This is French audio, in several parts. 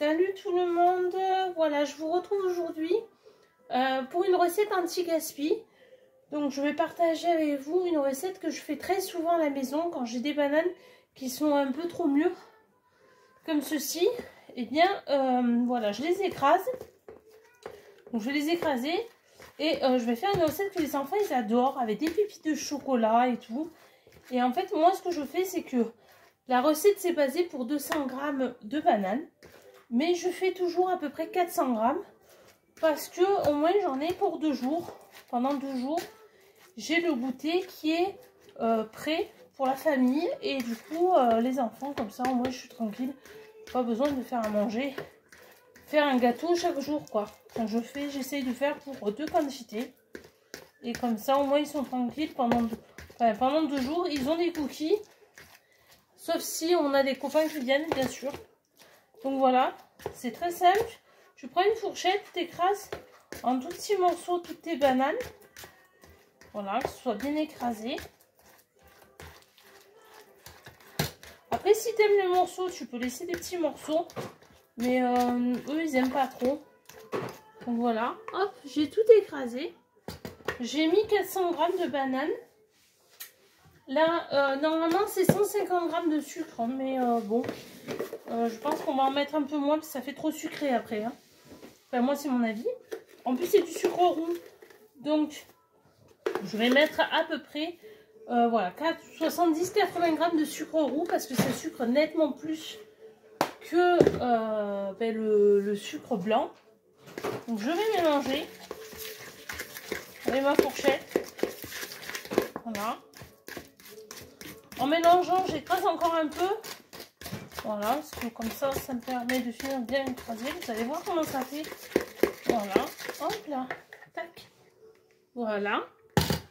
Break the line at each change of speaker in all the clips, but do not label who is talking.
Salut tout le monde, voilà je vous retrouve aujourd'hui pour une recette anti-gaspi. Donc je vais partager avec vous une recette que je fais très souvent à la maison quand j'ai des bananes qui sont un peu trop mûres comme ceci. Et bien voilà, je les écrase. Donc je vais les écraser et je vais faire une recette que les enfants ils adorent avec des pépites de chocolat et tout. Et en fait moi ce que je fais c'est que la recette c'est basée pour 200 g de bananes. Mais je fais toujours à peu près 400 g parce que au moins j'en ai pour 2 jours. Pendant 2 jours, j'ai le goûter qui est prêt pour la famille. Et du coup, les enfants, comme ça, au moins je suis tranquille. Pas besoin de faire à manger. Faire un gâteau chaque jour, quoi. Quand je fais, j'essaye de faire pour 2 quantités. Et comme ça, au moins ils sont tranquilles pendant 2 jours. Ils ont des cookies. Sauf si on a des copains qui viennent, bien sûr. Donc voilà, c'est très simple. Tu prends une fourchette, tu écrases en tout petits morceaux toutes tes bananes. Voilà, que ce soit bien écrasé. Après, si tu aimes les morceaux, tu peux laisser des petits morceaux. Mais eux, ils n'aiment pas trop. Donc voilà, hop, j'ai tout écrasé. J'ai mis 400 g de bananes. Là, normalement, c'est 150 g de sucre. Mais bon, je pense qu'on va en mettre un peu moins parce que ça fait trop sucré après. Hein. Enfin, moi, c'est mon avis. En plus, c'est du sucre roux. Donc, je vais mettre à peu près voilà, 70-80 g de sucre roux parce que ça sucre nettement plus que le sucre blanc. Donc, je vais mélanger avec ma fourchette. Voilà. En mélangeant, j'écrase encore un peu. Voilà, parce que comme ça, ça me permet de finir bien écraser. Vous allez voir comment ça fait. Voilà, hop là, tac. Voilà.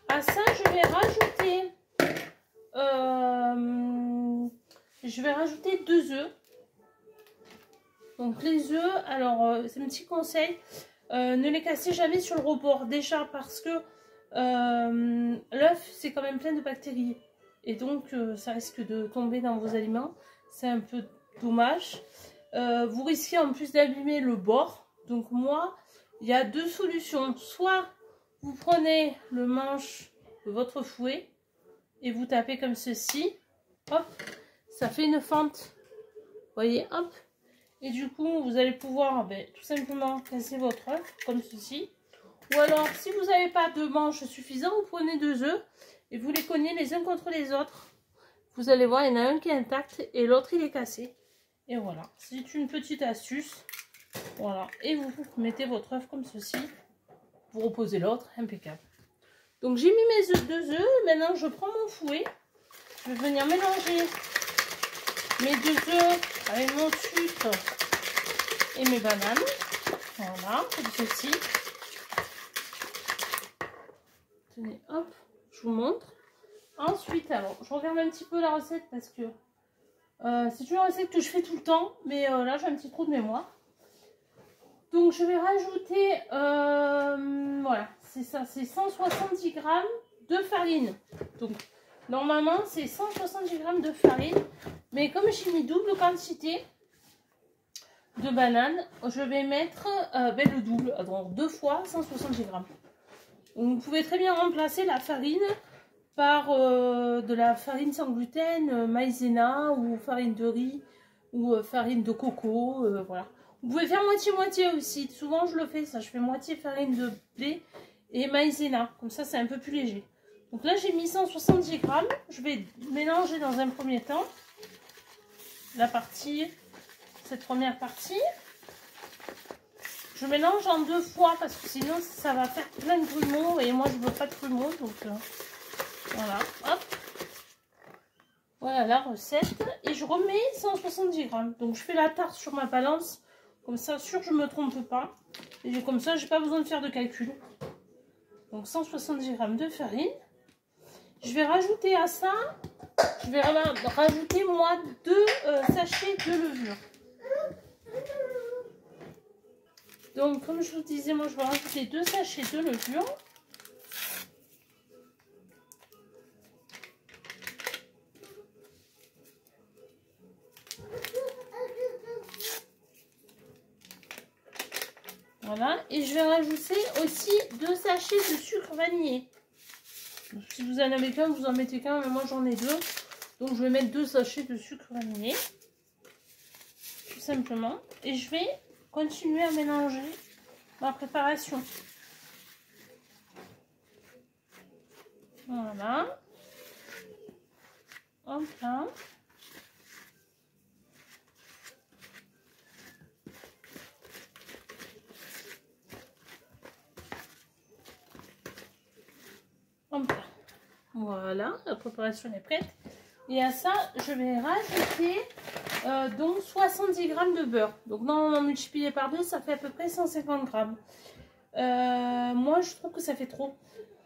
À ça, je vais rajouter 2 œufs. Donc les œufs, alors c'est un petit conseil, ne les cassez jamais sur le rebord. Déjà parce que l'œuf, c'est quand même plein de bactéries. Et donc, ça risque de tomber dans vos aliments. C'est un peu dommage. Vous risquez en plus d'abîmer le bord. Donc moi, il y a 2 solutions. Soit vous prenez le manche de votre fouet et vous tapez comme ceci. Hop, ça fait une fente. Vous voyez, hop. Et du coup, vous allez pouvoir tout simplement casser votre œuf comme ceci. Ou alors, si vous n'avez pas de manche suffisant, vous prenez 2 œufs et vous les cognez les uns contre les autres. Vous allez voir, il y en a un qui est intact et l'autre il est cassé. Et voilà, c'est une petite astuce. Voilà, et vous mettez votre œuf comme ceci. Vous reposez l'autre, impeccable. Donc j'ai mis mes 2 œufs. Maintenant je prends mon fouet. Je vais venir mélanger mes 2 œufs avec mon sucre et mes bananes. Voilà, comme ceci. Tenez, hop, je vous montre. Ensuite, alors, je regarde un petit peu la recette parce que c'est une recette que je fais tout le temps. Mais là, j'ai un petit trou de mémoire. Donc, je vais rajouter, voilà, c'est ça, c'est 170 g de farine. Donc, normalement, c'est 170 g de farine. Mais comme j'ai mis double quantité de bananes, je vais mettre le double, donc 2 fois 170 g. Donc, vous pouvez très bien remplacer la farine par de la farine sans gluten, maïzena ou farine de riz ou farine de coco, voilà. Vous pouvez faire moitié-moitié aussi. Souvent, je le fais ça. Je fais moitié farine de blé et maïzena. Comme ça, c'est un peu plus léger. Donc là, j'ai mis 170 g. Je vais mélanger dans un premier temps cette première partie. Je mélange en 2 fois parce que sinon, ça va faire plein de grumeaux. Et moi, je ne veux pas de grumeaux. Donc, voilà. Hop. Voilà la recette. Et je remets 170 g. Donc, je fais la tarte sur ma balance. Comme ça, sûr, je ne me trompe pas. Et comme ça, j'ai pas besoin de faire de calcul. Donc, 170 g de farine. Je vais rajouter à ça, je vais rajouter, moi, 2 sachets de levure. Donc, comme je vous disais, moi, je vais rajouter 2 sachets de levure. Voilà, et je vais rajouter aussi 2 sachets de sucre vanillé. Si vous en avez qu'un, vous en mettez qu'un, mais moi j'en ai 2. Donc je vais mettre 2 sachets de sucre vanillé. Tout simplement. Et je vais continuer à mélanger ma préparation. Voilà. Hop là. Hop là. Voilà, la préparation est prête. Et à ça, je vais rajouter donc 70 g de beurre. Donc normalement multiplié par 2, ça fait à peu près 150 g. Moi, je trouve que ça fait trop.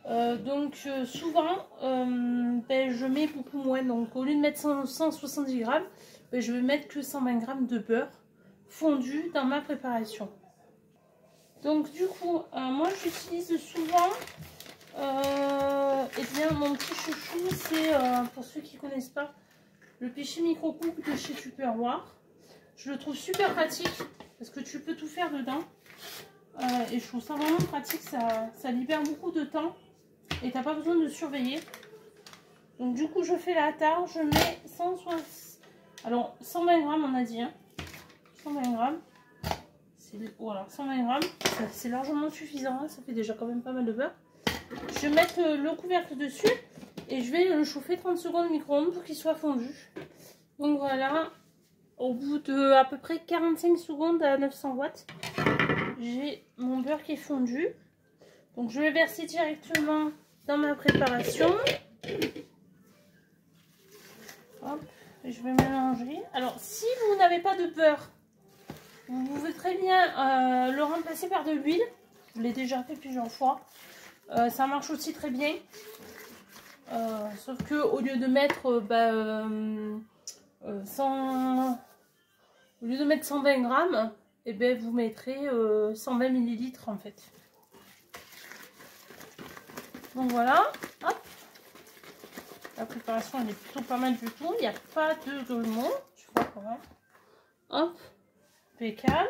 Souvent, je mets beaucoup moins. Donc au lieu de mettre 170 g, je vais mettre que 120 g de beurre fondu dans ma préparation. Donc du coup, moi j'utilise souvent, mon petit chouchou, c'est pour ceux qui ne connaissent pas, le Péché Micro Cook de chez Tupperware. Je le trouve super pratique parce que tu peux tout faire dedans. Et je trouve ça vraiment pratique, ça libère beaucoup de temps et t'as pas besoin de surveiller. Donc du coup je fais la tare, je mets 120 g on a dit, hein. 120 g, voilà, 120 g, c'est largement suffisant, hein. Ça fait déjà quand même pas mal de beurre. Je vais mettre le couvercle dessus et je vais le chauffer 30 secondes au micro-ondes pour qu'il soit fondu. Donc voilà, au bout de à peu près 45 secondes à 900 watts, j'ai mon beurre qui est fondu. Donc je vais verser directement dans ma préparation. Hop, je vais mélanger. Alors si vous n'avez pas de beurre, vous pouvez très bien le remplacer par de l'huile. Je l'ai déjà fait plusieurs fois. Ça marche aussi très bien. Sauf que au lieu de mettre au lieu de mettre 120 grammes, et ben vous mettrez 120 millilitres en fait. Donc voilà, hop. La préparation elle est plutôt pas mal du tout. Il n'y a pas de gueulement, tu vois quand même. Hop, impeccable.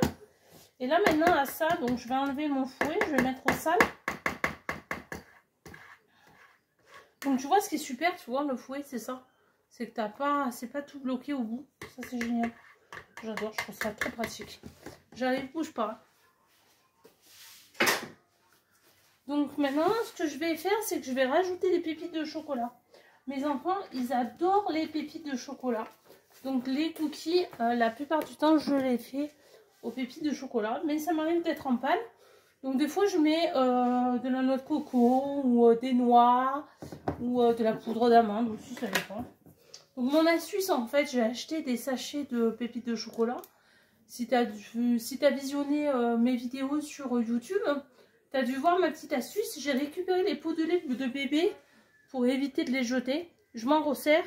Et là maintenant à ça, donc je vais enlever mon fouet, je vais mettre au sale. Donc tu vois ce qui est super, tu vois le fouet c'est ça. C'est que c'est pas tout bloqué au bout. Ça c'est génial. J'adore, je trouve ça trop pratique. J'arrive, bouge pas. Donc maintenant, ce que je vais faire, c'est que je vais rajouter des pépites de chocolat. Mes enfants, ils adorent les pépites de chocolat. Donc les cookies, la plupart du temps, je les fais aux pépites de chocolat. Mais ça m'arrive d'être en panne. Donc des fois, je mets de la noix de coco ou des noix ou de la poudre d'amande aussi, ça dépend. Donc mon astuce, en fait, j'ai acheté des sachets de pépites de chocolat. Si tu as visionné mes vidéos sur YouTube, tu as dû voir ma petite astuce. J'ai récupéré les pots de lait de bébé pour éviter de les jeter. Je m'en resserre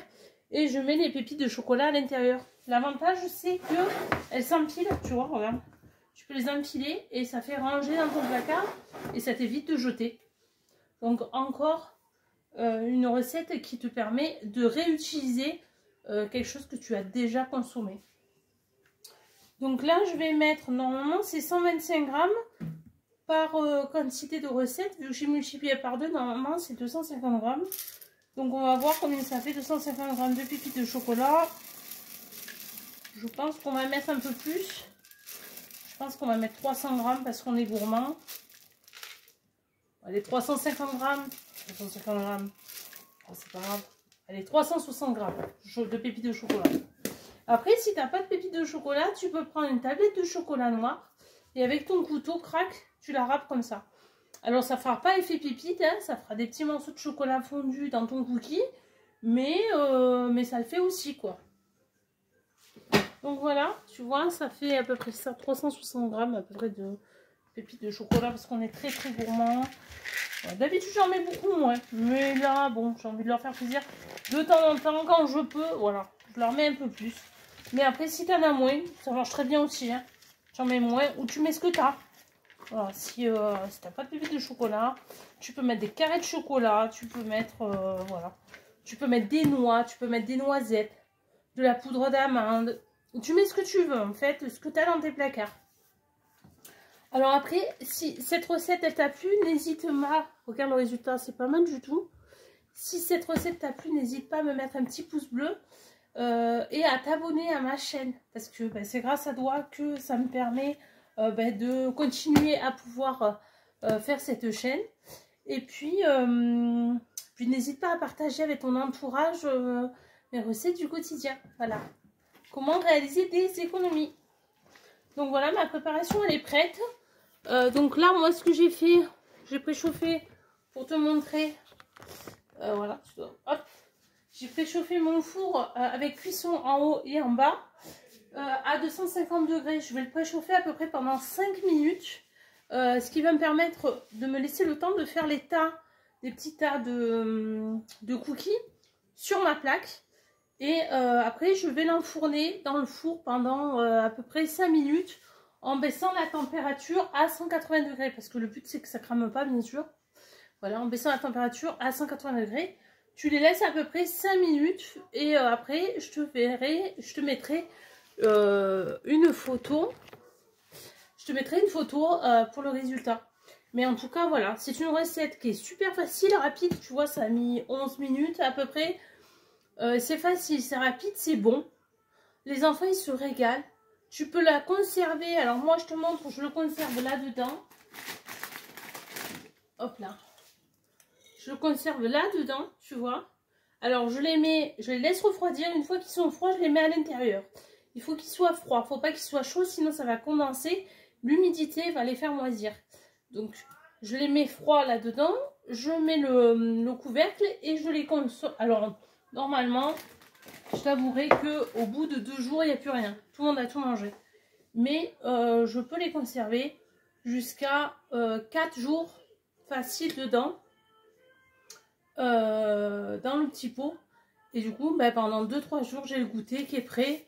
et je mets les pépites de chocolat à l'intérieur. L'avantage, c'est qu'elles s'empilent, tu vois, regarde. Tu peux les empiler et ça fait ranger dans ton placard et ça t'évite de jeter. Donc encore une recette qui te permet de réutiliser quelque chose que tu as déjà consommé. Donc là, je vais mettre, normalement, c'est 125 grammes par quantité de recette. Vu que j'ai multiplié par 2, normalement, c'est 250 grammes. Donc on va voir combien ça fait, 250 grammes de pépites de chocolat. Je pense qu'on va mettre un peu plus. Je pense qu'on va mettre 300 grammes parce qu'on est gourmand. Allez, 350 grammes. 350 grammes. Oh, c'est pas grave. Allez, 360 grammes de pépites de chocolat. Après, si tu n'as pas de pépites de chocolat, tu peux prendre une tablette de chocolat noir. Et avec ton couteau, crac, tu la râpes comme ça. Alors, ça ne fera pas effet pépite. Hein, ça fera des petits morceaux de chocolat fondu dans ton cookie. Mais ça le fait aussi, quoi. Donc voilà, tu vois, ça fait à peu près ça, 360 grammes à peu près de pépites de chocolat parce qu'on est très très gourmand. D'habitude j'en mets beaucoup moins, mais là bon, j'ai envie de leur faire plaisir de temps en temps quand je peux, voilà, je leur mets un peu plus. Mais après si t'en as moins, ça marche très bien aussi, hein. J'en mets moins ou tu mets ce que t'as. Voilà, si t'as pas de pépites de chocolat, tu peux mettre des carrés de chocolat, tu peux mettre voilà, tu peux mettre des noix, tu peux mettre des noisettes, de la poudre d'amande. Tu mets ce que tu veux, en fait, ce que tu as dans tes placards. Alors après, si cette recette elle t'a plu, n'hésite pas, regarde le résultat, c'est pas mal du tout. Si cette recette t'a plu, n'hésite pas à me mettre un petit pouce bleu et à t'abonner à ma chaîne. Parce que c'est grâce à toi que ça me permet de continuer à pouvoir faire cette chaîne. Et puis n'hésite pas à partager avec ton entourage mes recettes du quotidien. Voilà. Comment réaliser des économies. Donc voilà, ma préparation elle est prête. Donc là, moi ce que j'ai fait, j'ai préchauffé pour te montrer. Voilà, hop. J'ai préchauffé mon four avec cuisson en haut et en bas à 250 degrés. Je vais le préchauffer à peu près pendant 5 minutes. Ce qui va me permettre de me laisser le temps de faire les tas, des petits tas de cookies sur ma plaque. Et après, je vais l'enfourner dans le four pendant à peu près 5 minutes en baissant la température à 180 degrés. Parce que le but, c'est que ça ne crame pas, bien sûr. Voilà, en baissant la température à 180 degrés. Tu les laisses à peu près 5 minutes. Et après, je te mettrai une photo. Je te mettrai une photo pour le résultat. Mais en tout cas, voilà, c'est une recette qui est super facile, rapide. Tu vois, ça a mis 11 minutes à peu près. C'est facile, c'est rapide, c'est bon. Les enfants, ils se régalent. Tu peux la conserver. Alors moi, je te montre, je le conserve là-dedans. Hop là. Je le conserve là-dedans, tu vois. Alors, je les laisse refroidir. Une fois qu'ils sont froids, je les mets à l'intérieur. Il faut qu'ils soient froids. Il ne faut pas qu'ils soient chauds, sinon ça va condenser. L'humidité va les faire moisir. Donc, je les mets froids là-dedans. Je mets le couvercle et je les consomme. Alors, normalement, je t'avouerai qu'au bout de 2 jours, il n'y a plus rien. Tout le monde a tout mangé. Mais je peux les conserver jusqu'à 4 jours facile dedans. Dans le petit pot. Et du coup, pendant 2-3 jours, j'ai le goûter qui est prêt.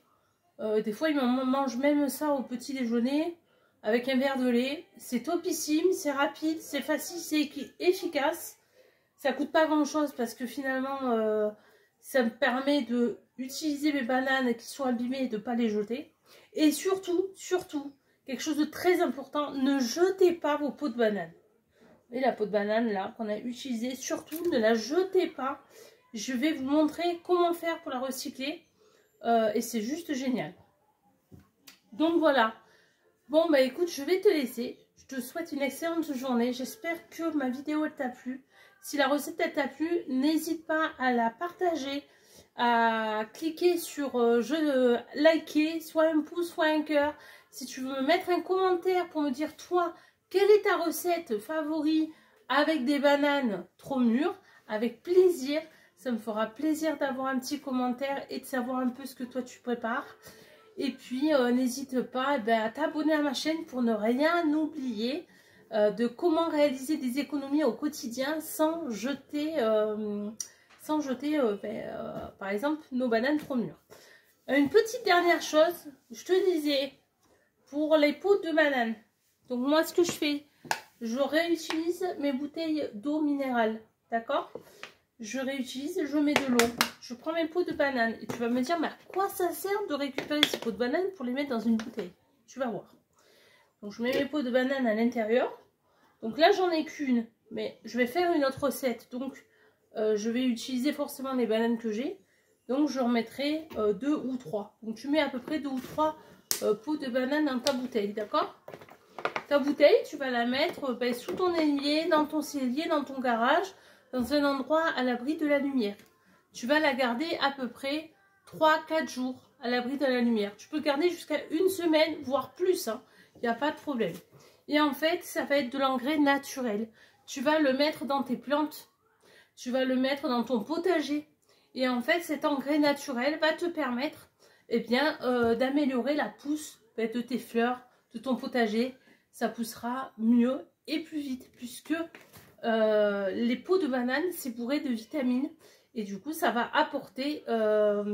Des fois, ils mangent même ça au petit déjeuner avec un verre de lait. C'est topissime, c'est rapide, c'est facile, c'est efficace. Ça coûte pas grand chose parce que finalement, ça me permet d'utiliser mes bananes qui sont abîmées et de ne pas les jeter. Et surtout, quelque chose de très important, ne jetez pas vos pots de banane. Et la peau de banane là qu'on a utilisée, surtout ne la jetez pas. Je vais vous montrer comment faire pour la recycler et c'est juste génial. Donc voilà. Bon écoute, je vais te laisser. Je te souhaite une excellente journée. J'espère que ma vidéo t'a plu. Si la recette t'a plu, n'hésite pas à la partager, à cliquer sur liker, soit un pouce, soit un cœur. Si tu veux me mettre un commentaire pour me dire toi, quelle est ta recette favorite avec des bananes trop mûres? Avec plaisir, ça me fera plaisir d'avoir un petit commentaire et de savoir un peu ce que toi tu prépares. Et puis n'hésite pas à t'abonner à ma chaîne pour ne rien oublier de comment réaliser des économies au quotidien sans jeter, par exemple nos bananes trop mûres. Une petite dernière chose, je te disais, pour les pots de bananes. Donc moi ce que je fais, je réutilise mes bouteilles d'eau minérale, d'accord? Je réutilise, je mets de l'eau, je prends mes pots de bananes et tu vas me dire mais à quoi ça sert de récupérer ces pots de bananes pour les mettre dans une bouteille? Tu vas voir. Donc je mets mes pots de bananes à l'intérieur. Donc là j'en ai qu'une, mais je vais faire une autre recette. Donc je vais utiliser forcément les bananes que j'ai. Donc je remettrai 2 ou 3. Donc tu mets à peu près 2 ou 3 pots de bananes dans ta bouteille, d'accord? Ta bouteille, tu vas la mettre sous ton évier, dans ton cellier, dans ton garage, dans un endroit à l'abri de la lumière. Tu vas la garder à peu près 3-4 jours à l'abri de la lumière. Tu peux garder jusqu'à 1 semaine, voire plus, hein. Il n'y a pas de problème. Et en fait, ça va être de l'engrais naturel. Tu vas le mettre dans tes plantes, tu vas le mettre dans ton potager. Et en fait, cet engrais naturel va te permettre d'améliorer la pousse de tes fleurs, de ton potager. Ça poussera mieux et plus vite puisque les peaux de banane c'est bourré de vitamines et du coup ça va apporter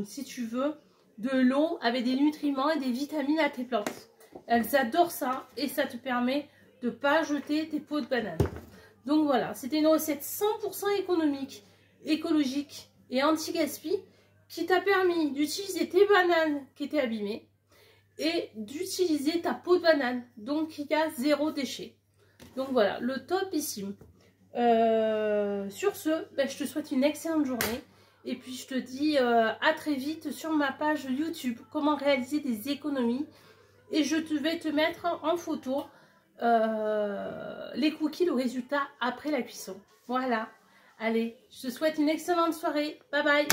si tu veux de l'eau avec des nutriments et des vitamines à tes plantes. Elles adorent ça et ça te permet de ne pas jeter tes peaux de banane. Donc voilà, c'était une recette 100% économique, écologique et anti-gaspi qui t'a permis d'utiliser tes bananes qui étaient abîmées et d'utiliser ta peau de banane. Donc il y a 0 déchet. Donc voilà, le topissime. Sur ce, ben, je te souhaite une excellente journée. Et puis je te dis à très vite sur ma page YouTube, comment réaliser des économies. Et je vais te mettre en photo les cookies, le résultat après la cuisson. Voilà. Allez, je te souhaite une excellente soirée. Bye bye.